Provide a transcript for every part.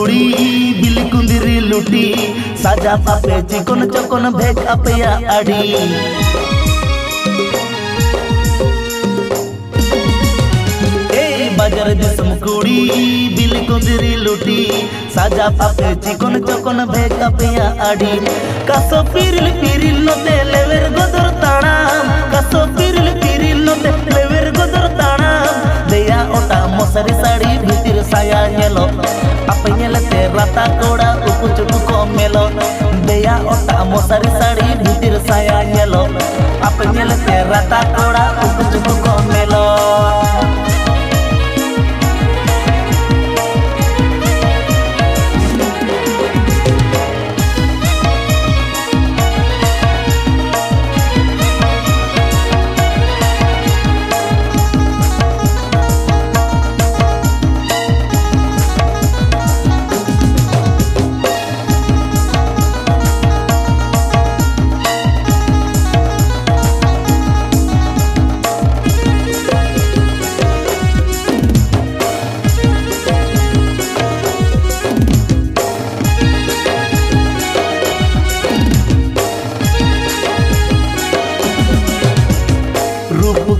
कुड़ी बिली कुंदिरी लुटी साजा पापे चिकन चकन भेज अपया आड़ी बाजार दिसम कुड़ी बिली कुंदिरी लुटी साजा पापे चिकन चकन भेज अपया आड़ी कासो पिरिल पिरिल नोते लेवेर गोदर ताणाम कासो पिरिल पिरिल नोते लेवेर गोदर ताणाम देया ओटा मसारी साड़ी भीतिर साया नेलो apa nyelete rata koda uku cuku komelo deya ota mosari sari bhitir saya nyelo apa nyelete rata koda uku cuku komelo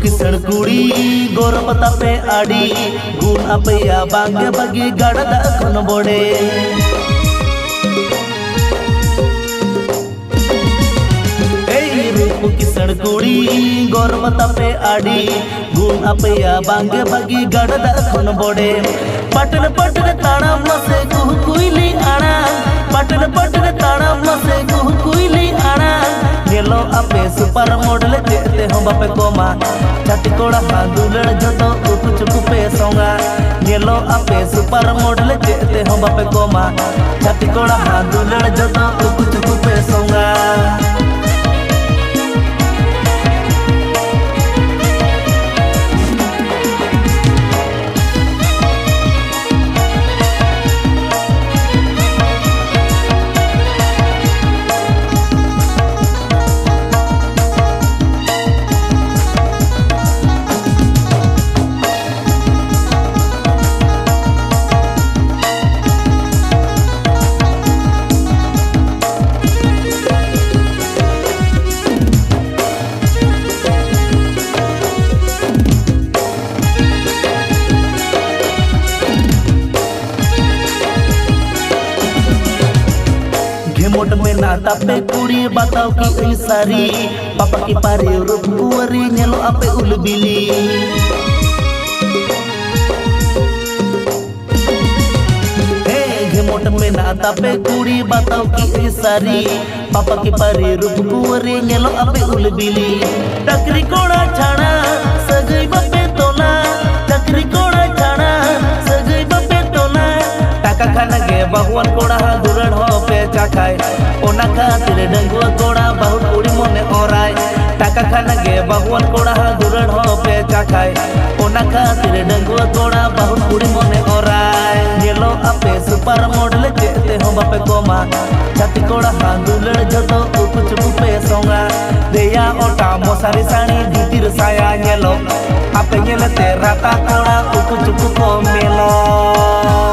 किसड़ कुड़ी गोरपता पे आड़ी गुण अपया बांगे बगी गड़दा खन बोड़े रूप किसड़ कुड़ी गोरपता पे आड़ी गुण अपया बांगे बगी गड़दा खन बोड़े पटन पटन ताड़ा मसे कुह कुइली आड़ा पटन पटन ताड़ा मसे कुह कुइली आड़ा गेलो अपे सुपर मॉडल जेते हम बापे कोमा छाती कोड़ा हादुलड़ जतो उकु चुकु पे सोंगा गेलो अपे सुपर मॉडल जेते हम बापे कोमा छाती कोड़ा हादुलड़ जतो उकु चुकु पे सोंगा मोट में नाता पे कुड़ी बताओ की सारी पापा की पारी रूप कुवरी नेलो आपे उलबिली मोट में नाता पे कुड़ी बताओ की सारी पापा की पारी रूप कुवरी नेलो आपे उलबिली टकरी कोड़ा छाड़ा सगई बापे तोला टकरी कोड़ा छाड़ा सगई बापे तोला टाका खाना गे भगवान कोड़ा दुरड़ हो पे चाखाय ओना खातिर डंगुआ कोड़ा बहुत कुड़ी मने ओराय टाका खाना गे भगवान कोड़ा दुरड़ हो पे चाखाय ओना खातिर डंगुआ कोड़ा बहुत कुड़ी मने ओराय गेलो आपे सुपर मॉडल जेते हम बापे कोमा छाती कोड़ा हादुलड़ जतो उकु चुकु पे सोंगा देया ओटा मसारी साड़ी भीतिर साया नेलो आपे नेलते राता कोड़ा उकु चुकु को मेलो